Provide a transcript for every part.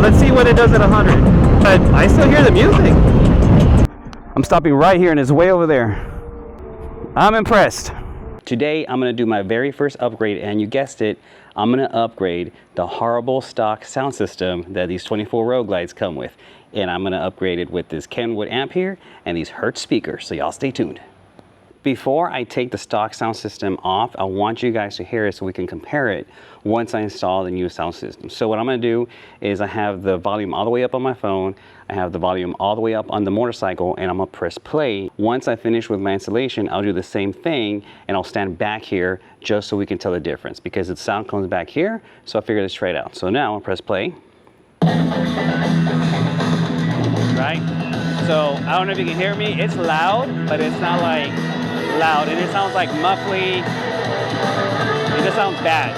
Let's see what it does at 100. But I still hear the music. I'm stopping right here and it's way over there. I'm impressed. Today, I'm gonna do my very first upgrade, and you guessed it, I'm gonna upgrade the horrible stock sound system that these 24 Road Glides come with. And I'm gonna upgrade it with this Kenwood amp here and these Hertz speakers, so y'all stay tuned. Before I take the stock sound system off, I want you guys to hear it so we can compare it once I install the new sound system. So what I'm gonna do is I have the volume all the way up on my phone, I have the volume all the way up on the motorcycle, and I'm gonna press play. Once I finish with my installation, I'll do the same thing and I'll stand back here just so we can tell the difference, because the sound comes back here, so I figured it straight out. So now I'll press play. Right? So I don't know if you can hear me, it's loud, but it's not like loud, and it sounds like muffly. It just sounds bad.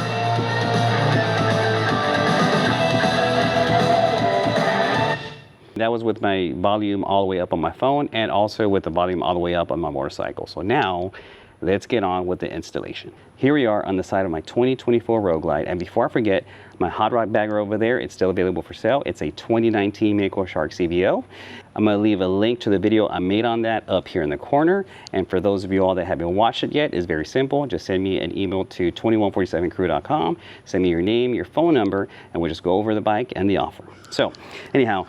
That was with my volume all the way up on my phone, and also with the volume all the way up on my motorcycle. So now let's get on with the installation. Here we are on the side of my 2024 Road Glide, and before I forget, my hot rod bagger over there, it's still available for sale. It's a 2019 Mako Shark CVO. I'm gonna leave a link to the video I made on that up here in the corner. And for those of you all that haven't watched it yet, it's very simple. Just send me an email to 2147crew.com, send me your name, your phone number, and we'll just go over the bike and the offer. So anyhow,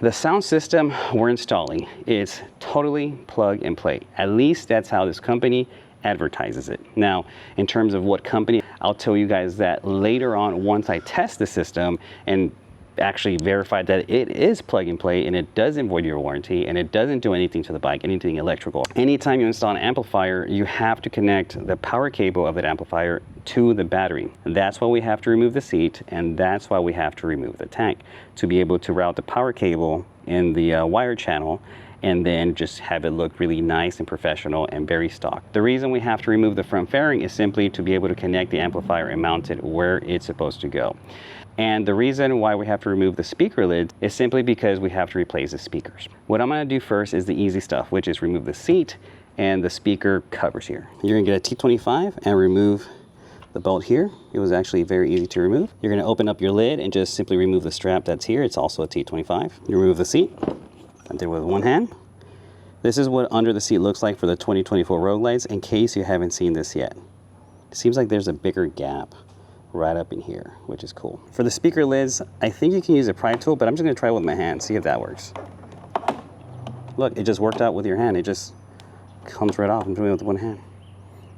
the sound system we're installing is totally plug and play. At least that's how this company advertises it. Now, in terms of what company, I'll tell you guys that later on once I test the system and actually verify that it is plug and play and it doesn't void your warranty and it doesn't do anything to the bike, anything electrical. Anytime you install an amplifier, you have to connect the power cable of that amplifier to the battery. And that's why we have to remove the seat, and that's why we have to remove the tank, to be able to route the power cable in the wire channel and then just have it look really nice and professional and very stock. The reason we have to remove the front fairing is simply to be able to connect the amplifier and mount it where it's supposed to go. And the reason why we have to remove the speaker lid is simply because we have to replace the speakers. What I'm gonna do first is the easy stuff, which is remove the seat and the speaker covers here. You're gonna get a T25 and remove the bolt here. It was actually very easy to remove. You're gonna open up your lid and just simply remove the strap that's here. It's also a T25. You remove the seat. I did it with one hand. This is what under the seat looks like for the 2024 Road Glides, in case you haven't seen this yet. It seems like there's a bigger gap right up in here, which is cool. For the speaker lids, I think you can use a pry tool, but I'm just gonna try it with my hand, see if that works. Look, it just worked out with your hand. It just comes right off. I'm doing it with one hand.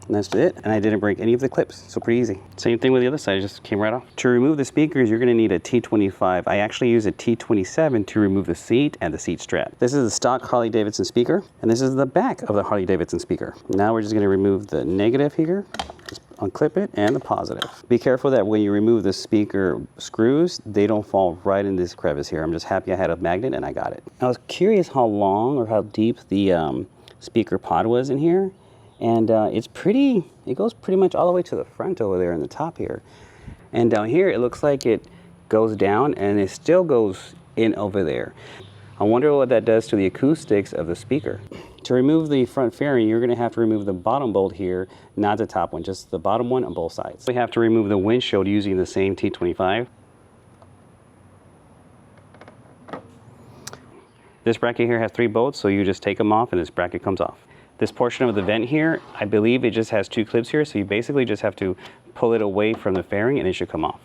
And that's it, and I didn't break any of the clips, so pretty easy. Same thing with the other side, it just came right off. To remove the speakers, you're gonna need a T25. I actually use a T27 to remove the seat and the seat strap. This is the stock Harley-Davidson speaker, and this is the back of the Harley-Davidson speaker. Now we're just gonna remove the negative here, just unclip it, and the positive. Be careful that when you remove the speaker screws, they don't fall right in this crevice here. I'm just happy I had a magnet and I got it. I was curious how long or how deep the speaker pod was in here. And it goes pretty much all the way to the front over there in the top here. And down here, it looks like it goes down and it still goes in over there. I wonder what that does to the acoustics of the speaker. To remove the front fairing, you're gonna have to remove the bottom bolt here, not the top one, just the bottom one on both sides. We have to remove the windshield using the same T25. This bracket here has 3 bolts, so you just take them off and this bracket comes off. This portion of the vent here, I believe it just has 2 clips here, so you basically just have to pull it away from the fairing and it should come off.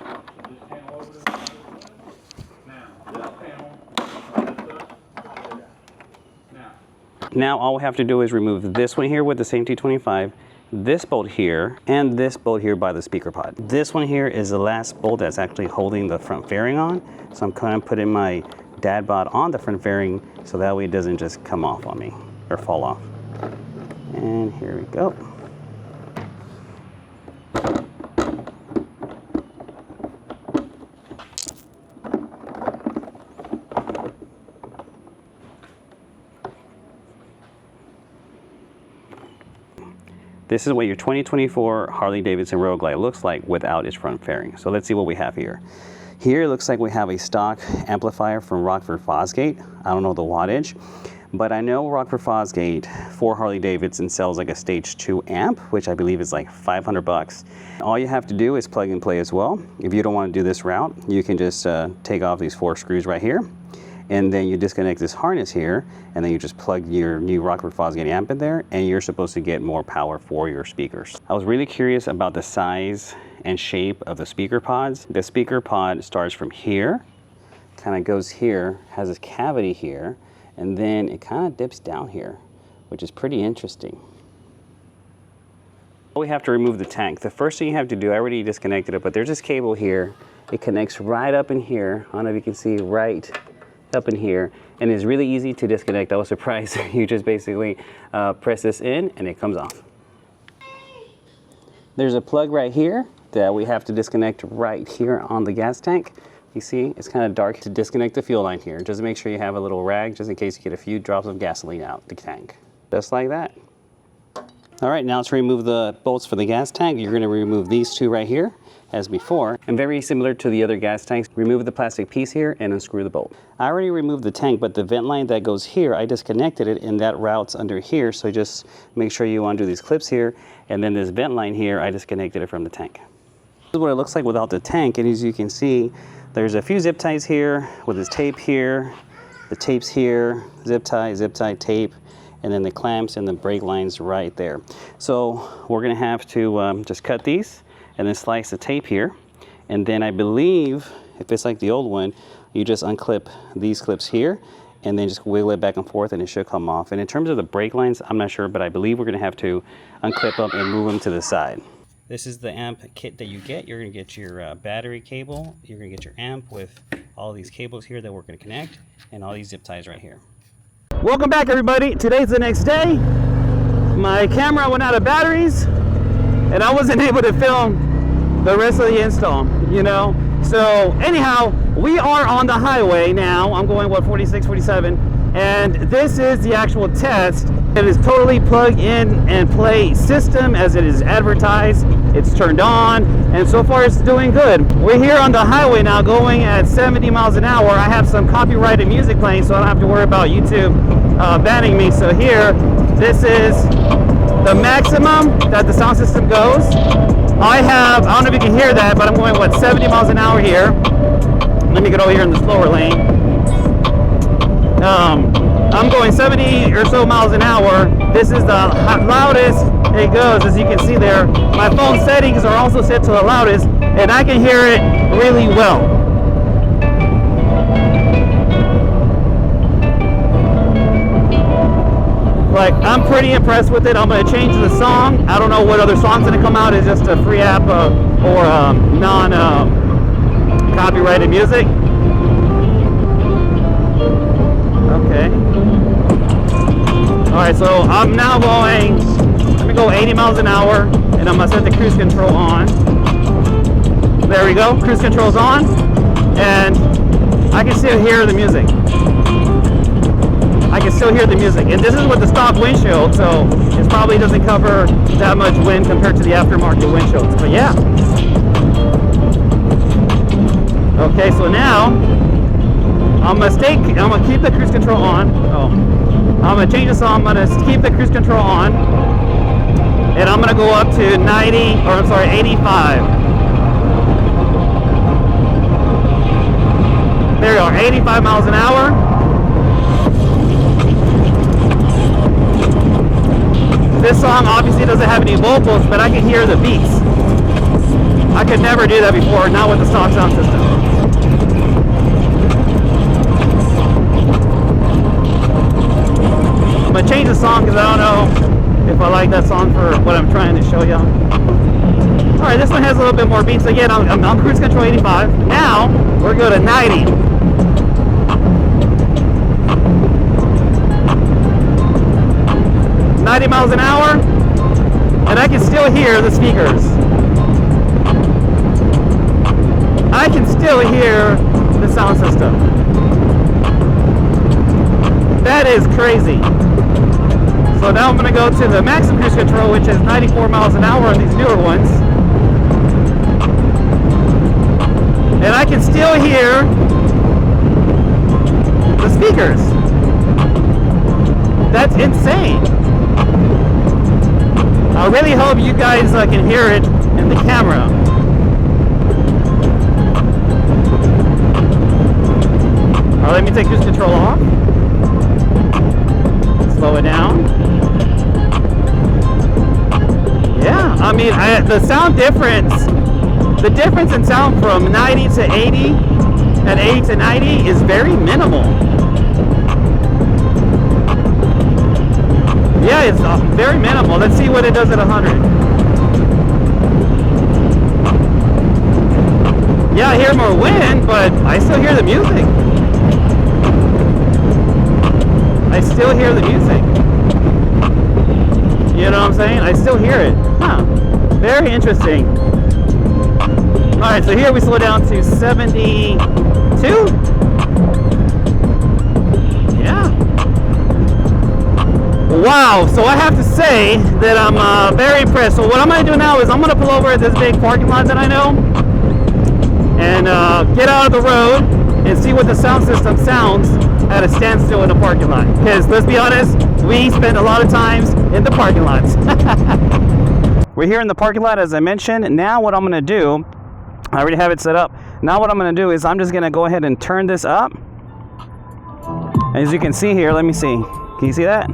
Now all we have to do is remove this one here with the same T25, this bolt here, and this bolt here by the speaker pod. This one here is the last bolt that's actually holding the front fairing on, so I'm kind of putting my dad bod on the front fairing so that way it doesn't just come off on me or fall off. And here we go. This is what your 2024 Harley-Davidson Road Glide looks like without its front fairing. So let's see what we have here. Here it looks like we have a stock amplifier from Rockford Fosgate. I don't know the wattage, But I know Rockford Fosgate for Harley-Davidson sells like a stage 2 amp, which I believe is like 500 bucks. All you have to do is plug and play as well. If you don't want to do this route, you can just take off these 4 screws right here, and then you disconnect this harness here, and then you just plug your new Rockford Fosgate amp in there, and you're supposed to get more power for your speakers. I was really curious about the size and shape of the speaker pods. The speaker pod starts from here, kind of goes here, has a cavity here, and then it kind of dips down here, which is pretty interesting. We have to remove the tank. The first thing you have to do, I already disconnected it, but there's this cable here. It connects right up in here. I don't know if you can see, right up in here, and it's really easy to disconnect. I was surprised. You just basically press this in and it comes off. There's a plug right here that we have to disconnect right here on the gas tank. You see, it's kind of dark. To disconnect the fuel line here, just make sure you have a little rag just in case you get a few drops of gasoline out the tank. Just like that. All right, now let's remove the bolts for the gas tank. You're going to remove these 2 right here as before, and very similar to the other gas tanks, remove the plastic piece here and unscrew the bolt. I already removed the tank, but the vent line that goes here, I disconnected it, and that route's under here, so just make sure you undo these clips here, and then this vent line here, I disconnected it from the tank. This is what it looks like without the tank, and as you can see, there's a few zip ties here with this tape here, the tapes here, zip tie, tape, and then the clamps and the brake lines right there. So we're gonna have to just cut these and then slice the tape here. And then I believe, if it's like the old one, you just unclip these clips here and then just wiggle it back and forth and it should come off. And in terms of the brake lines, I'm not sure, but I believe we're gonna have to unclip them and move them to the side. This is the amp kit that you get. You're gonna get your battery cable. You're gonna get your amp with all these cables here that we're gonna connect and all these zip ties right here. Welcome back, everybody. Today's the next day. My camera went out of batteries and I wasn't able to film the rest of the install, you know? So anyhow, we are on the highway now. I'm going, what, 46, 47? And this is the actual test. It is totally plug in and play system as it is advertised. It's turned on, and so far it's doing good. We're here on the highway now going at 70 miles an hour. I have some copyrighted music playing, so I don't have to worry about YouTube banning me. So here, this is the maximum that the sound system goes. I don't know if you can hear that, but I'm going, what, 70 miles an hour here. Let me get over here in the slower lane. I'm going 70 or so miles an hour. This is the loudest it goes, as you can see there. My phone settings are also set to the loudest, and I can hear it really well. Like, I'm pretty impressed with it. I'm going to change the song. I don't know what other song's going to come out. It's just a free app or non-copyrighted music. Okay. Alright, so I'm now going, let me go 80 miles an hour, and I'm going to set the cruise control on. There we go, cruise control's on, and I can still hear the music. I can still hear the music, and this is with the stock windshield, so it probably doesn't cover that much wind compared to the aftermarket windshields, but yeah. Okay, so now, I'm gonna keep the cruise control on. I'm gonna change the song. I'm gonna keep the cruise control on, and I'm gonna go up to 85. There you are, 85 miles an hour. This song obviously doesn't have any vocals, but I can hear the beats. I could never do that before, not with the stock sound system. I'm gonna change the song because I don't know if I like that song for what I'm trying to show you. All right, this one has a little bit more beats. Again, I'm cruise control 85. Now we're going to 90. 90 miles an hour, and I can still hear the speakers. I can still hear the sound system. That is crazy. So now I'm going to go to the maximum cruise control, which is 94 miles an hour on these newer ones. And I can still hear the speakers. really hope you guys can hear it in the camera. All right, let me take cruise control off. Slow it down. Yeah, I mean, the sound difference, the difference in sound from 90 to 80 and 80 to 90 is very minimal. Yeah, it's very minimal. Let's see what it does at 100. Yeah, I hear more wind, but I still hear the music. I still hear the music. You know what I'm saying? I still hear it. Huh. Very interesting. Alright, so here we slow down to 72. Yeah. Wow, so I have to say that I'm very impressed. So what I'm going to do now is I'm going to pull over at this big parking lot that I know and get out of the road and see what the sound system sounds at a standstill in a parking lot. Because let's be honest, we spend a lot of times in the parking lots. We're here in the parking lot, as I mentioned. Now what I'm going to do, I already have it set up. Now what I'm going to do is I'm just going to go ahead and turn this up. As you can see here, let me see. Can you see that?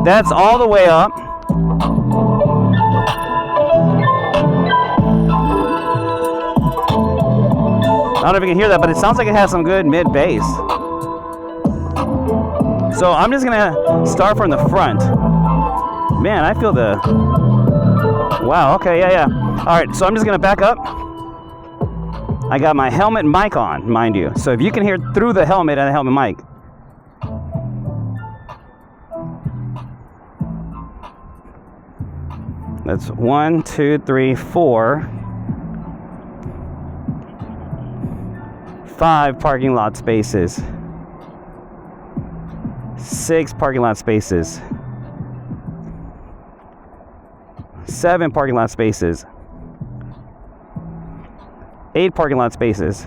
That's all the way up. I don't know if you can hear that, but it sounds like it has some good mid bass. So I'm just gonna start from the front. Man, I feel the... Wow, okay, yeah. All right, so I'm just gonna back up. I got my helmet mic on, mind you. So if you can hear through the helmet and the helmet mic. That's 1, 2, 3, 4, 5 parking lot spaces. 6 parking lot spaces. 7 parking lot spaces. 8 parking lot spaces.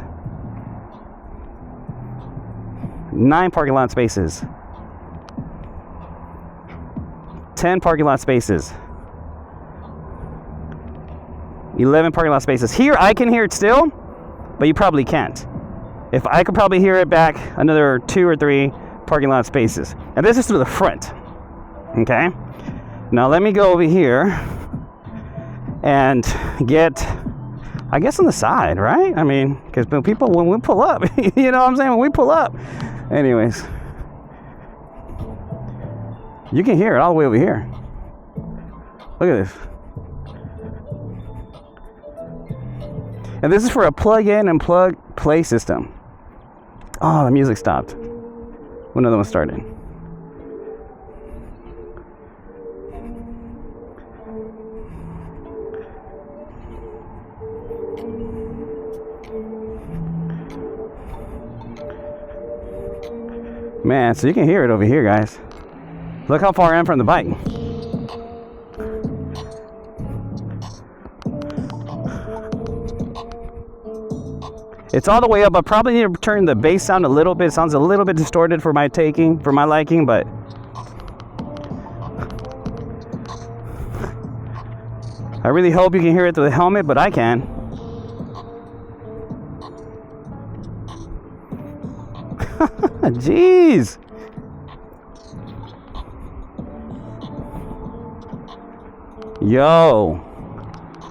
9 parking lot spaces. 10 parking lot spaces. 11 parking lot spaces. Here I can hear it still, but you probably can't. If I could probably hear it back another 2 or 3 parking lot spaces. And this is through the front. Okay? Now let me go over here and get, I guess, on the side, right? I mean, because people, when we pull up, you know what I'm saying? When we pull up. Anyways. You can hear it all the way over here. Look at this. And this is for a plug-in and plug-play system. Oh, the music stopped. Another one started. Man, so you can hear it over here, guys. Look how far I am from the bike. It's all the way up. I probably need to turn the bass sound a little bit. It sounds a little bit distorted for my liking, but I really hope you can hear it through the helmet, but I can. Jeez. Yo.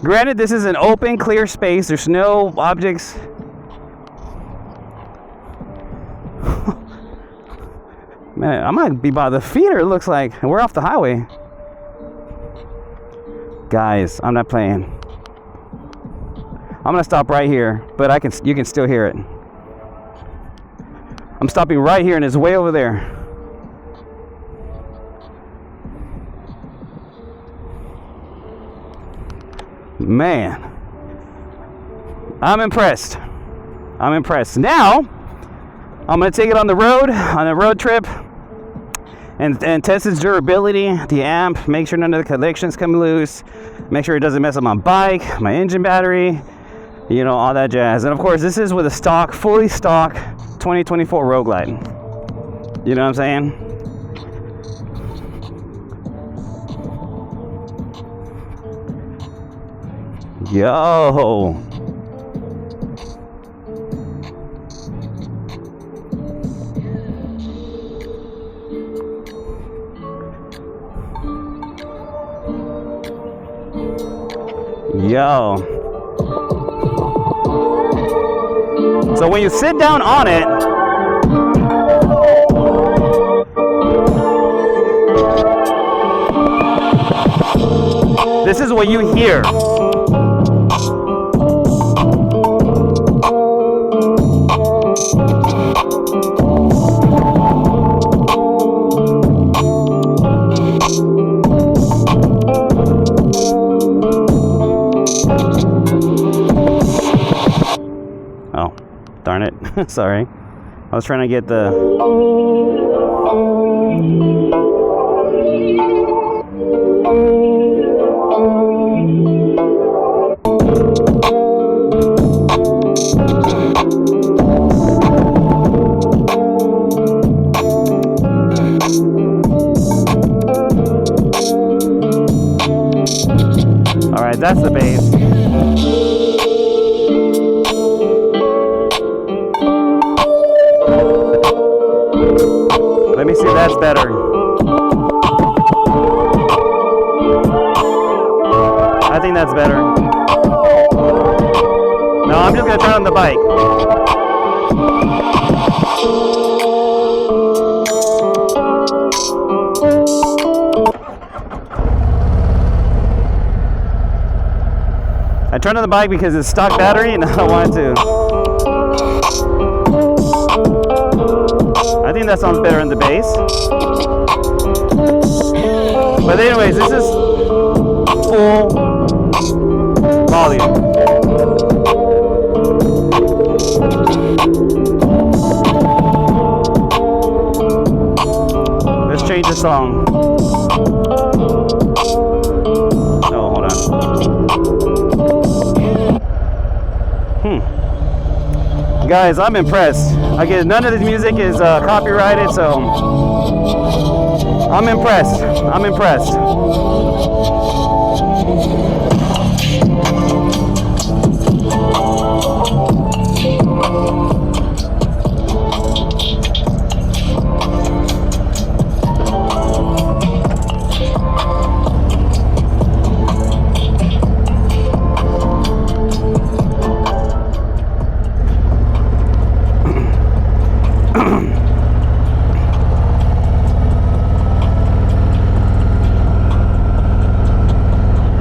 Granted, this is an open, clear space. There's no objects. Man, I might be by the feeder, it looks like. We're off the highway. Guys, I'm not playing. I'm gonna stop right here, but you can still hear it. I'm stopping right here and it's way over there. Man, I'm impressed. I'm impressed. Now, I'm gonna take it on the road, on a road trip, and test its durability, the amp, make sure none of the connections come loose, make sure it doesn't mess up my bike, my engine battery, you know, all that jazz. And of course, this is with a stock, fully stock 2024 Road Glide. You know what I'm saying? Yo. Yo. So when you sit down on it, this is what you hear. Oh, darn it. Sorry. I was trying to get the... All right, that's the bass. Let me see if that's better. I think that's better. No, I'm just gonna turn on the bike. I turned on the bike because it's stock battery and I wanted to. I think that sounds better in the bass. But anyways, this is full volume. Let's change the song. Oh, hold on. Guys, I'm impressed. Again, none of this music is copyrighted, so I'm impressed. I'm impressed.